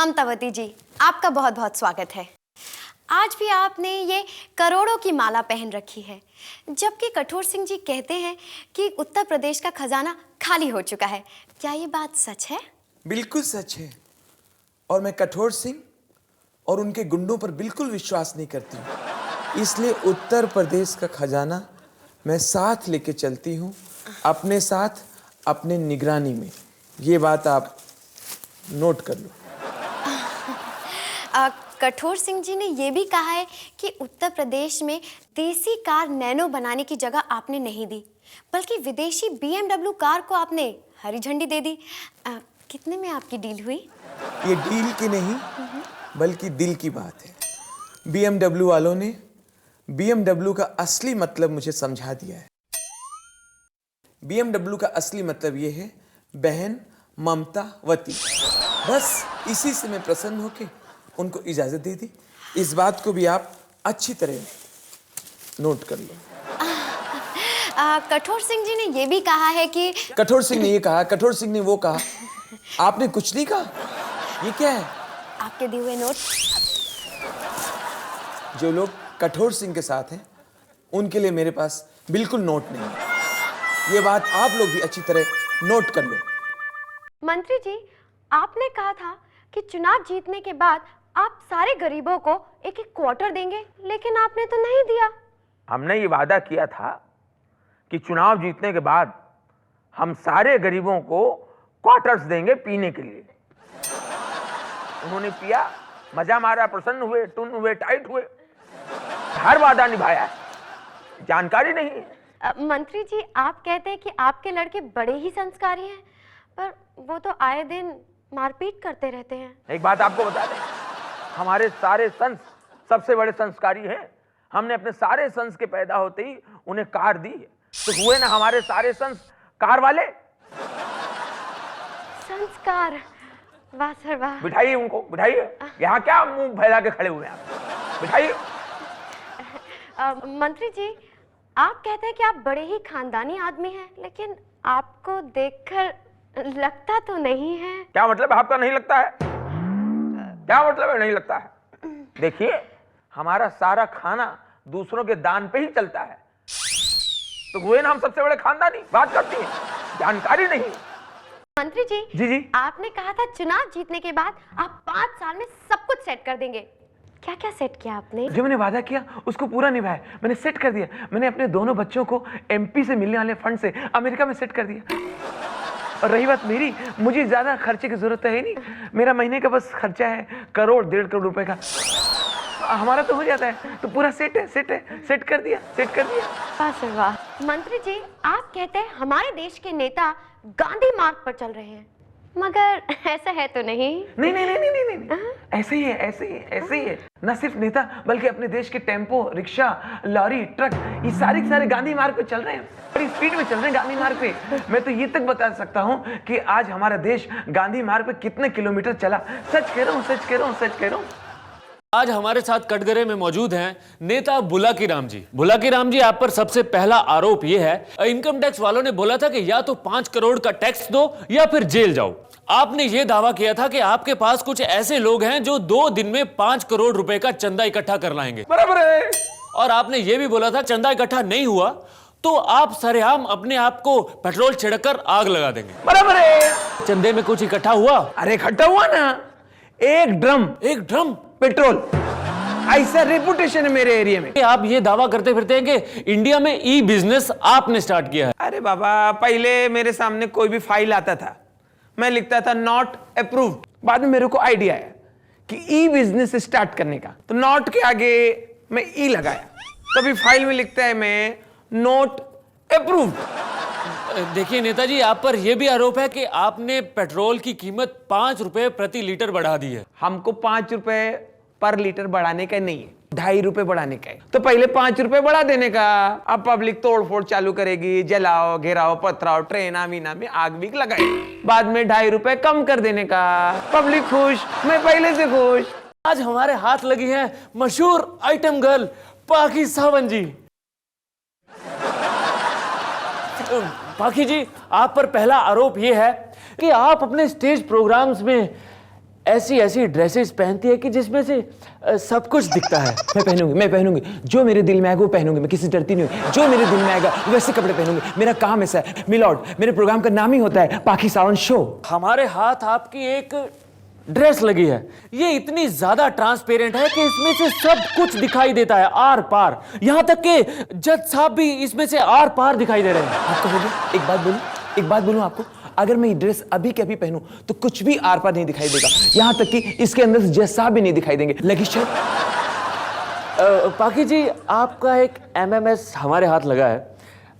ममतावती जी, आपका बहुत बहुत स्वागत है। आज भी आपने ये करोड़ों की माला पहन रखी है, जबकि कठोर सिंह जी कहते हैं कि उत्तर प्रदेश का खजाना खाली हो चुका है। क्या ये बात सच है? बिल्कुल सच है। और मैं कठोर सिंह और उनके गुंडों पर बिल्कुल विश्वास नहीं करती हूँ। इसलिए उत्तर प्रदेश का खजाना मैं साथ लेके चलती हूँ, अपने साथ, अपने निगरानी में। ये बात आप नोट कर लो। कठोर सिंह जी ने ये भी कहा है कि उत्तर प्रदेश में देसी कार नैनो बनाने की जगह आपने नहीं दी, बल्कि विदेशी BMW कार को आपने हरी झंडी दे दी। कितने में आपकी डील हुई? ये डील की नहीं, बल्कि दिल की बात है। BMW वालों ने BMW का असली मतलब मुझे समझा दिया है। BMW का असली मतलब ये है बहन ममतावती। बस इसी से मैं प्रसन्न होके उनको इजाजत दे दी। इस बात को भी आप अच्छी तरह नोट कर लो। कठोर सिंह जी ने ये भी कहा है कि कठोर सिंह ने ये कहा, कठोर सिंह ने वो कहा, आपने कुछ नहीं कहा। ये क्या है? आपके दिए हुए नोट। जो लोग कठोर सिंह के साथ हैं उनके लिए मेरे पास बिल्कुल नोट नहीं है। ये बात आप लोग भी अच्छी तरह नोट कर लो। मंत्री जी, आपने कहा था कि चुनाव जीतने के बाद आप सारे गरीबों को एक एक क्वार्टर देंगे, लेकिन आपने तो नहीं दिया। हमने ये वादा किया था कि चुनाव जीतने के बाद हम सारे गरीबों को क्वार्टर्स देंगे पीने के लिए। उन्होंने पिया, मजा मारा, प्रसन्न हुए, टुन हुए, टाइट हुए। हर वादा निभाया है, जानकारी नहीं है। मंत्री जी, आप कहते हैं कि आपके लड़के बड़े ही संस्कारी हैं, पर वो तो आए दिन मारपीट करते रहते हैं। एक बात आपको बता दें, हमारे सारे सन्स सबसे बड़े संस्कारी हैं। हमने अपने सारे सन्स के पैदा होते ही उन्हें कार दी है, तो हुए ना हमारे सारे सन्स कार वाले। संस्कार, वाह सर वाह। बिठाइए उनको, बिठाइए। यहाँ क्या मुंह फैला के खड़े हुए हैं आप? बिठाइए। मंत्री जी, आप कहते हैं कि आप बड़े ही खानदानी आदमी हैं, लेकिन आपको देखकर लगता तो नहीं है। क्या मतलब आपका नहीं लगता है? क्या मतलब है नहीं लगता है? देखिए, हमारा सारा खाना दूसरों के दान पे ही चलता है, तो हुए ना हम सबसे बड़े खानदानी। बात करती हैं, जानकारी नहीं। मंत्री जी, जी, आपने कहा था चुनाव जीतने के बाद आप 5 साल में सब कुछ सेट कर देंगे। क्या क्या सेट किया आपने? जो मैंने वादा किया उसको पूरा निभाया। मैंने सेट कर दिया। मैंने अपने दोनों बच्चों को MP से मिलने वाले फंड से अमेरिका में सेट कर दिया। और रही बात मेरी, मुझे ज्यादा खर्चे की जरूरत है नहीं। मेरा महीने का बस खर्चा है 1 करोड़ 1.5 करोड़ रुपए का, हमारा तो हो जाता है। तो पूरा सेट है, सेट कर दिया। वाह सर वाह। मंत्री जी, आप कहते हैं हमारे देश के नेता गांधी मार्ग पर चल रहे हैं, मगर ऐसा है तो नहीं? नहीं। ऐसे ही है। न सिर्फ नेता, बल्कि अपने देश के टेम्पो, रिक्शा, लॉरी, ट्रक, ये सारे गांधी मार्ग पे चल रहे हैं। बड़ी स्पीड में चल रहे हैं गांधी मार्ग पे। मैं तो ये तक बता सकता हूँ कि आज हमारा देश गांधी मार्ग पे कितने किलोमीटर चला। सच कह रहा हूँ। आज हमारे साथ कटघरे में मौजूद हैं नेता बुलाकी राम जी। बुलाकी राम जी, आप पर सबसे पहला आरोप यह है, इनकम टैक्स वालों ने बोला था कि या तो 5 करोड़ का टैक्स दो या फिर जेल जाओ। आपने यह दावा किया था कि आपके पास कुछ ऐसे लोग हैं जो 2 दिन में 5 करोड़ रुपए का चंदा इकट्ठा कर लाएंगे। बराबर है। और आपने यह भी बोला था चंदा इकट्ठा नहीं हुआ तो आप सरेआम अपने आप को पेट्रोल छिड़ककर आग लगा देंगे। बराबर है। चंदे में कुछ इकट्ठा हुआ? अरे इकट्ठा हुआ ना, एक ड्रम पेट्रोल। ऐसा रेपुटेशन है मेरे एरिया में। आप ये दावा करते फिरते हैं कि इंडिया में E-बिजनेस आपने स्टार्ट किया है। अरे बाबा, पहले मेरे सामने कोई भी फाइल आता था, मैं लिखता था नॉट अप्रूव्ड। बाद में मेरे को आइडिया आया कि E-बिजनेस स्टार्ट करने का, तो नॉट के आगे मैं E लगाया, तभी फाइल में लिखता है मैं नॉट अप्रूव्ड। देखिए नेताजी, आप पर यह भी आरोप है कि आपने पेट्रोल की कीमत 5 रुपए प्रति लीटर बढ़ा दी है। हमको 5 रुपए पर लीटर बढ़ाने का नहीं है, 2.5 रुपए बढ़ाने का है। तो पहले 5 रुपए बढ़ा देने का, अब पब्लिक तोड़फोड़ चालू करेगी, जलाओ, घेराओ, पथराओ, ट्रेन आमीना में आग भी लगाए। बाद में 2.5 रुपए कम कर देने का, पब्लिक खुश, मैं पहले से खुश। आज हमारे हाथ लगी है मशहूर आइटम गर्ल पाखी सावंत जी। पाखी जी, आप पर पहला आरोप यह है कि आप अपने स्टेज प्रोग्राम्स में ऐसी ऐसी ड्रेसेस पहनती है कि जिसमें से सब कुछ दिखता है। मैं पहनूंगी जो मेरे दिल में आएगा वो पहनूंगी, मैं किसी से डरती नहीं हूँ। जो मेरे दिल में आएगा वैसे कपड़े पहनूंगी, मेरा काम ऐसा है मिलॉर्ड। मेरे प्रोग्राम का नाम ही होता है पाखी सावन शो। हमारे हाथ आपकी एक ड्रेस लगी है, ये इतनी ज्यादा ट्रांसपेरेंट है कि इसमें से सब कुछ दिखाई देता है, आर पार। यहां तक कि जज साहब भी इसमें से आर पार दिखाई दे रहे हैं। आप कहोगे एक बात बोलूं आपको, अगर मैं ये ड्रेस अभी के अभी पहनूं तो कुछ भी आर पार नहीं दिखाई देगा, यहां तक कि इसके अंदर से जज साहब भी नहीं दिखाई देंगे। लगी शर्ट। पाखी जी, आपका एक MMS हमारे हाथ लगा है।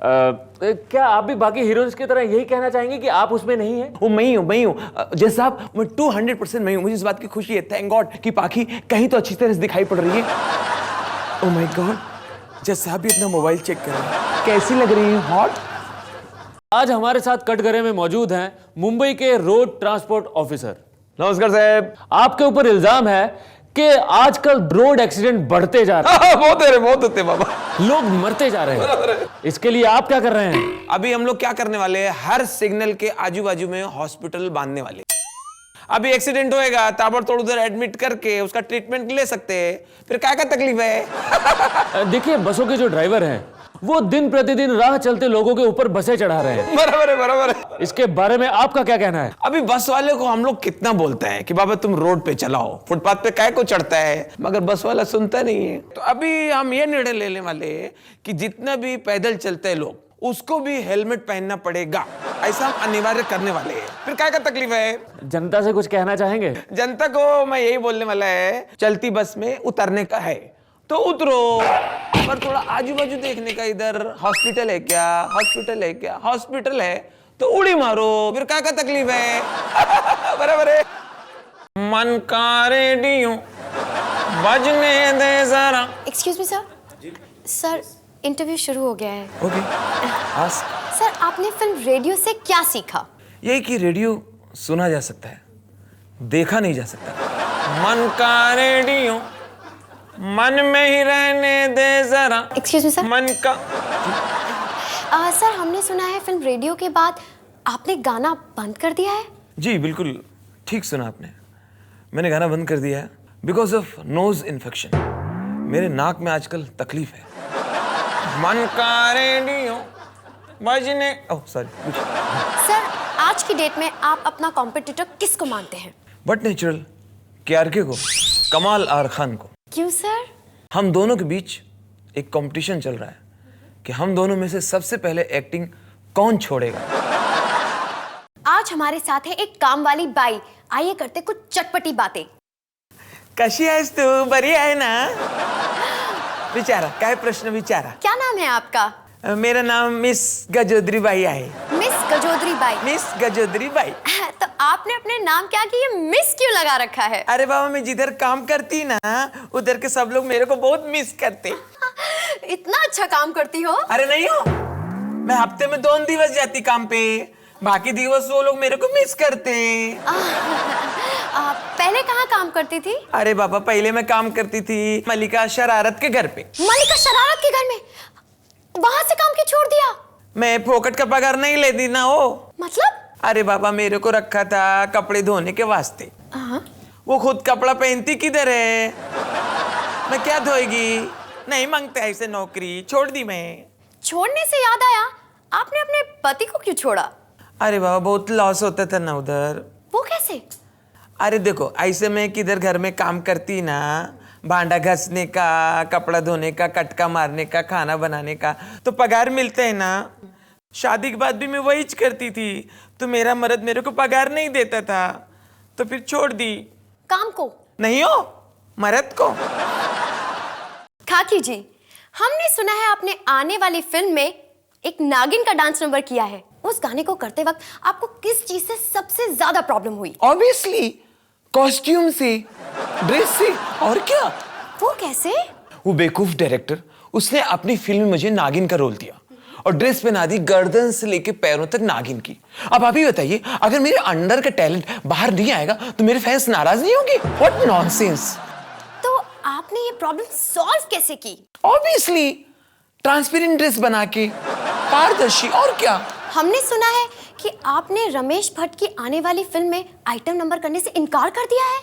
क्या आप भी बाकी हीरोइंस की तरह यही कहना चाहेंगे कि आप उसमें नहीं हैं? वो मैं ही हूँ जज साहब, मैं 200% मैं हूँ। मुझे इस बात की खुशी है, थैंक गॉड कि पाखी कहीं तो अच्छी तरह से दिखाई पड़ रही है। ओह माय गॉड, जज साहब भी अपना मोबाइल चेक कर रहे हैं। कैसी लग रही है? हॉट। आज हमारे साथ कटघरे में मौजूद हैं मुंबई के रोड ट्रांसपोर्ट ऑफिसर। नमस्कार साहब। आपके ऊपर इल्जाम है कि आजकल रोड एक्सीडेंट बढ़ते जा रहे हैं। बहुत होते बाबा, लोग मरते जा रहे हैं। इसके लिए आप क्या कर रहे हैं? अभी हम लोग क्या करने वाले हैं, हर सिग्नल के आजू बाजू में हॉस्पिटल बांधने वाले। अभी एक्सीडेंट होएगा, ताबड़तोड़ उधर एडमिट करके उसका ट्रीटमेंट ले सकते हैं, फिर क्या तकलीफ है? देखिए, बसों के जो ड्राइवर हैं वो दिन प्रतिदिन राह चलते लोगों के ऊपर बसें चढ़ा रहे हैं। बराबर है। इसके बारे में आपका क्या कहना है? अभी बस वाले को हम लोग कितना बोलते हैं कि बाबा तुम रोड पे चलाओ, फुटपाथ पे काय को चढ़ता है, मगर बस वाला सुनता नहीं है। तो अभी हम ये निर्णय लेने वाले हैं कि जितना भी पैदल चलते हैं लोग, उसको भी हेलमेट पहनना पड़ेगा, ऐसा हम अनिवार्य करने वाले हैं। फिर क्या तकलीफ है? जनता से कुछ कहना चाहेंगे? जनता को मैं यही बोलने वाला है, चलती बस में उतरने का है तो उतरो, पर थोड़ा आजू बाजू देखने का, इधर हॉस्पिटल है क्या, हॉस्पिटल है तो उड़ी मारो, फिर क्या तकलीफ है? बराबर है। मन का रेडियो बजने दे जरा। एक्सक्यूज मी सर, इंटरव्यू शुरू हो गया है। ओके, सर, आपने फिल्म रेडियो से क्या सीखा? यही कि रेडियो सुना जा सकता है, देखा नहीं जा सकता। मन का रेडियो मन में ही रहने दे जरा। Excuse me sir. मन का सर, हमने सुना है फिल्म रेडियो के बाद आपने गाना बंद कर दिया है। जी बिल्कुल ठीक सुना आपने, मैंने गाना बंद कर दिया है बिकॉज ऑफ नोज इन्फेक्शन। मेरे नाक में आजकल तकलीफ है। मन का रेडियो बजने, ओह सॉरी। सर, आज की डेट में आप अपना कॉम्पिटिटर किसको मानते हैं? बट नेचुरल KRK को, कमाल आर खान को। क्यों सर? हम दोनों के बीच एक कंपटीशन चल रहा है कि हम दोनों में से सबसे पहले एक्टिंग कौन छोड़ेगा। आज हमारे साथ है एक काम वाली बाई, आइए करते कुछ चटपटी बातें। कशी आहेस तू? बरी आहे ना? विचारा, काय प्रश्न विचारा। क्या नाम है आपका? मेरा नाम मिस गजोदरी बाई है। मिस गजोदरी बाई। मिस गजोदरी बाई। तो आपने अपने नाम क्या कि ये मिस क्यों लगा रखा है? अरे बाबा, मैं जिधर काम करती ना उधर के सब लोग मेरे को बहुत मिस करते। इतना अच्छा काम करती हो? अरे नहीं हो, मैं हफ्ते में 2 दिवस जाती काम पे, बाकी दिवस वो लोग मेरे को मिस करते। पहले कहाँ काम करती थी? अरे बाबा, पहले मैं काम करती थी मल्लिका शरारत के घर पे। मल्लिका शरारत के घर में? वहां से काम क्यों छोड़ दिया? मैं फोकट का पगार नहीं लेती ना वो। मतलब? अरे बाबा, मेरे को रखा था कपड़े धोने के वास्ते। वो खुद कपड़ा पहनती किधर है, मैं क्या धोएगी? नहीं मांगते ऐसे नौकरी, छोड़ दी मैं। छोड़ने से याद आया, आपने अपने पति को क्यों छोड़ा? अरे बाबा, बहुत लॉस होता था ना उधर। वो कैसे? अरे देखो, ऐसे में किधर घर में काम करती ना, भांडा घसने का, कपड़ा धोने का, कटका मारने का, खाना बनाने का, तो पगार मिलते है ना। शादी के बाद भी मैं वही करती थी, तो मेरा मर्द मेरे को पगार नहीं देता था, तो फिर छोड़ दी। काम को? नहीं हो, मर्द को। खाकी जी, हमने सुना है आपने आने वाली फिल्म में एक नागिन का डांस नंबर किया है। उस गाने को करते वक्त आपको किस चीज से सबसे ज्यादा प्रॉब्लम हुई? ऑब्वियसली कॉस्ट्यूम से, ड्रेस से, और क्या। वो कैसे? वो बेवकूफ डायरेक्टर, उसने अपनी फिल्म में मुझे नागिन का रोल दिया और ड्रेस पहना दी गर्दन से लेके पैरों तक नागिन की। अब आप ही बताइए, अगर मेरे अंदर का टैलेंट बाहर नहीं आएगा तो मेरे फैंस नाराज नहीं होंगे? What nonsense. तो आपने ये प्रॉब्लम सॉल्व कैसे की? ऑब्वियसली ट्रांसपेरेंट ड्रेस बना के, पारदर्शी, और क्या। हमने सुना है कि आपने रमेश भट्ट की आने वाली फिल्म में आइटम नंबर करने से इनकार कर दिया है?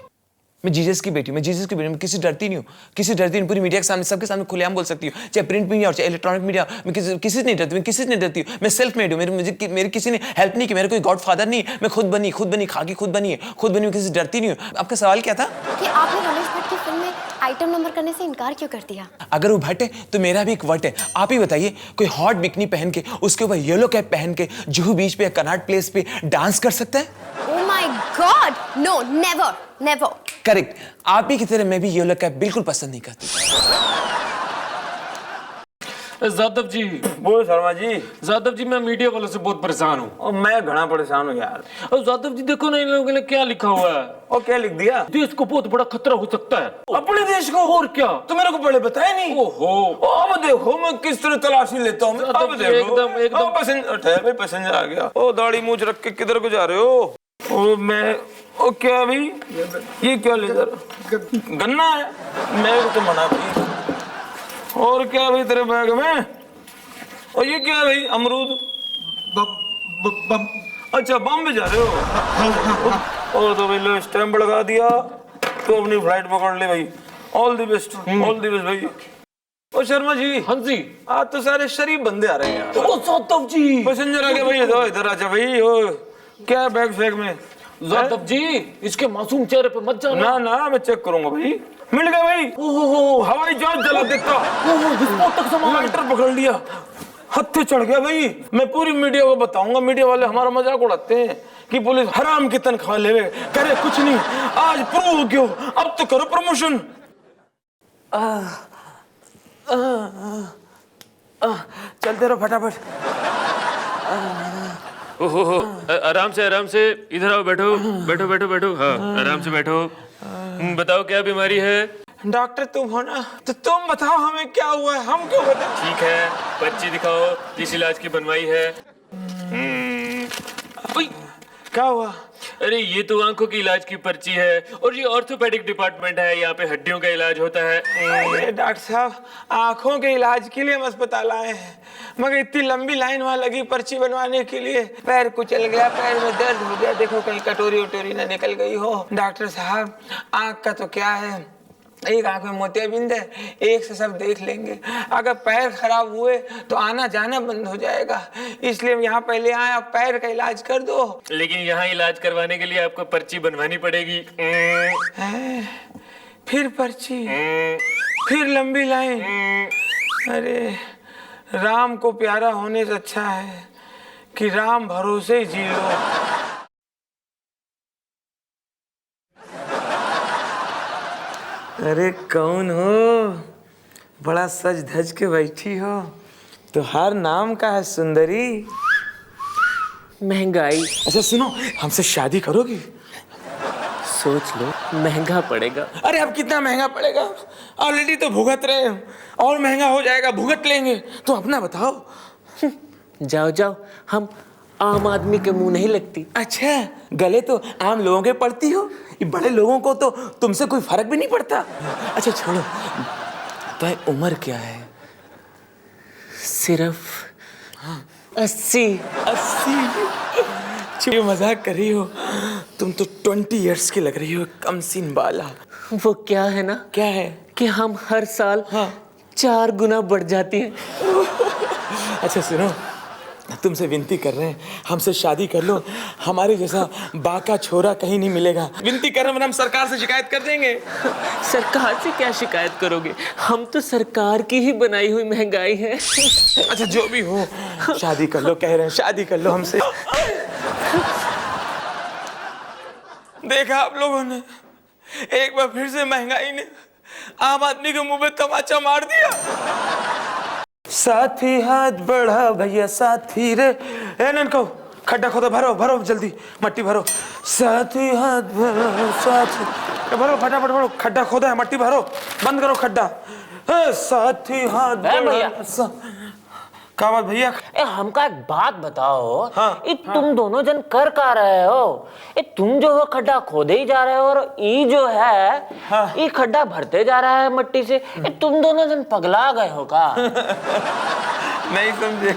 मैं जीसस की बेटी हूँ, मैं जीसस की बेटी हूँ, मैं किसी डरती नहीं हूँ, किसी डरती नहीं, पूरी मीडिया के सामने, सबके सामने खुलेआम बोल सकती हूँ, चाहे प्रिंट मीडिया और चाहे इलेक्ट्रॉनिक मीडिया, मैं किसी से नहीं डरती, मैं किसी से नहीं डरती हूँ, मैं सेल्फ मेड हूँ, मेरी किसी ने हेल्प नहीं की, मेरा कोई गॉड फादर नहीं, मैं खुद बनी, खा के खुद बनी, मैं किसी से डरती नहीं हूँ। आपका सवाल क्या था? कि आपने रमेश भट्ट की फिल्म में आइटम नंबर करने से इनकार क्यों कर दिया? अगर वो भट्ट है तो मेरा भी एक वट है। आप ही बताइए, कोई हॉट बिकनी पहन के, उसके ऊपर येलो कैप पहन के जुहू बीच पे या कनॉट प्लेस पे डांस कर सकता है? Oh my God! No, never, never. Correct, आप ही की तरह मैं भी येलो कैप बिल्कुल पसंद नहीं करती। जादव जी, बोलो शर्मा जी। जादव जी, मैं मीडिया वालों से बहुत परेशान हूँ। और मैं घना परेशान हूँ यार। और जादव जी देखो ना, इन लोगों ने क्या लिखा हुआ है। और क्या लिख दिया? देश को बहुत बड़ा खतरा हो सकता है। अपने देश को? और क्या? तो मेरे को पहले बताया नहीं। ओहो, अब देखो मैं किस तरह तलाशी लेता हूँ। अब देखो एकदम पैसेंजर ठहर भाई, पैसेंजर आ गया। ओ दाढ़ी मूंछ रख के किधर को जा रहे हो? ओ मैं ओ क्या भाई, ये क्या लेकर गन्ना है? मैं तो मना भाई। और क्या भाई तेरे बैग में? और ये क्या है भाई? अमरूद? बम। अच्छा बम भी जा रहे हो? और तो भाई लो स्टैंप लगा दिया तो अपनी फ्लाइट पकड़ ले भाई। All the best, all the best भाई। ओ शर्मा जी। हाँ जी। आज तो सारे शरीफ बंदे आ रहे हैं यार। ओ जादव जी, पैसेंजर आ गया भाई, इधर आजा भाई। ओ क्या है बैग फैग में? जादव जी, इसके मासूम चेहरे पे मत जाना। ना मैं चेक करूंगा भाई। मिल गया भाई। ओहो, हवाई जहाज जला देता। विस्फोटक सामान। लाइटर पकड़ लिया, हत्थे चढ़ गया भाई। मैं पूरी मीडिया को बताऊंगा। मीडिया वाले हमारा मजाक उड़ाते हैं कि पुलिस हराम की तनख्वाह ले करे कुछ नहीं। आज प्रूव हो क्यों, अब तो करो प्रमोशन। चलते रहो फटाफट। ओहो, आराम से इधर आओ, बैठो। हाँ, आराम से बैठो। बताओ क्या बीमारी है? डॉक्टर तुम हो ना, तो तुम बताओ हमें क्या हुआ है, हम क्यों बताओ? ठीक है, पर्ची दिखाओ, किस इलाज की बनवाई है? ओए, क्या हुआ? अरे ये तो आंखों की इलाज की पर्ची है और ये ऑर्थोपेडिक डिपार्टमेंट है, यहाँ पे हड्डियों का इलाज होता है। अरे डॉक्टर साहब, आंखों के इलाज के लिए हम अस्पताल आए हैं, मगर इतनी लंबी लाइन वहां लगी पर्ची बनवाने के लिए। पैर कुचल गया, पैर में दर्द हो गया, देखो कहीं कटोरी उटोरी ना निकल गई हो। डॉक्टर साहब, आंख का तो क्या है, एक आंख में मोतियाबिंद है, एक से सब देख लेंगे। अगर पैर खराब हुए तो आना जाना बंद हो जाएगा, इसलिए हम यहाँ पहले आए। आप पैर का इलाज कर दो। लेकिन यहाँ इलाज करवाने के लिए आपको पर्ची बनवानी पड़ेगी। फिर पर्ची, फिर लंबी लाइन। अरे राम को प्यारा होने से अच्छा है कि राम भरोसे जी लो। अरे कौन हो? बड़ा सज धज के बैठी हो। तुम्हार नाम का है सुंदरी? महंगाई। अच्छा सुनो, हमसे शादी करोगी? सोच लो, महंगा पड़ेगा। अरे अब कितना महंगा पड़ेगा? ऑलरेडी तो भुगत रहे हैं, और महंगा हो जाएगा, भुगत लेंगे। तो अपना बताओ। जाओ, हम आम आदमी के मुंह नहीं लगती। अच्छा, गले तो आम लोगों के पड़ती हो, ये बड़े लोगों को तो तुमसे कोई फर्क भी नहीं पड़ता। अच्छा छोड़ो, तो उम्र क्या है? सिर्फ 80। ये मजाक कर रही हो? तुम तो 20 इयर्स की लग रही हो, कम सीन बाला। वो क्या है ना, क्या है? कि हम हर साल 4 गुना बढ़ जाती हैं। अच्छा सुनो, तुमसे विनती कर रहे हैं, हमसे शादी कर लो। हमारे जैसा बाका छोरा कहीं नहीं मिलेगा। विनती कर रहे हैं, हम सरकार से शिकायत कर देंगे। सरकार से क्या शिकायत करोगे? हम तो सरकार की ही बनाई हुई महंगाई है। अच्छा जो भी हो, शादी कर लो, कह रहे हैं शादी कर लो हमसे। देखा आप लोगों ने, एक बार फिर से महंगाई ने आम आदमी के मुंह पे तमाचा मार दिया। साथी हाथ बढ़ा भैया साथी रे। ए ननको, खड्डा खोदो, भरो जल्दी, मट्टी भरो। साथी हाथ भरो, साथी भरो, फटाफट भरो, खड्डा खोदा है, मट्टी भरो, बंद करो खड्डा। साथी हाथ बढ़ा। क्या बात भैया? हमका एक बात बताओ। हाँ, तुम दोनों जन कर रहे हो? तुम जो हो खड्डा खोदे ही जा रहे हो और ई जो है ये खड्डा भरते जा रहा है मट्टी से। तुम दोनों जन पगला गए हो का? नहीं समझे?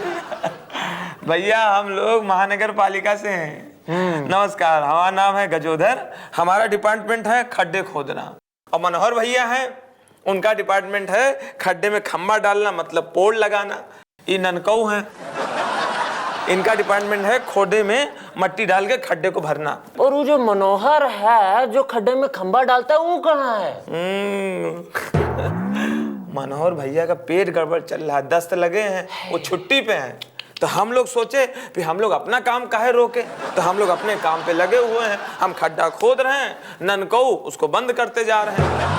भैया हम लोग महानगर पालिका से हैं। नमस्कार, हमारा नाम है गजोधर, हमारा डिपार्टमेंट है खड्डे खोदना। और मनोहर भैया हैं, उनका डिपार्टमेंट है खड्डे में खंबा डालना मतलब पोल लगाना। ये ननकऊ हैं, इनका डिपार्टमेंट है खोदे में मट्टी डाल के खड्डे को भरना। और वो जो मनोहर है जो खड्डे में खंबा डालता है वो कहाँ है? मनोहर भैया का पेट गड़बड़ चल रहा है, दस्त लगे हैं, वो छुट्टी पे हैं। तो हम लोग सोचे कि हम लोग अपना काम काहे रोके, तो हम लोग अपने काम पे लगे हुए हैं। हम खड्डा खोद रहे हैं, ननकऊ उसको बंद करते जा रहे हैं।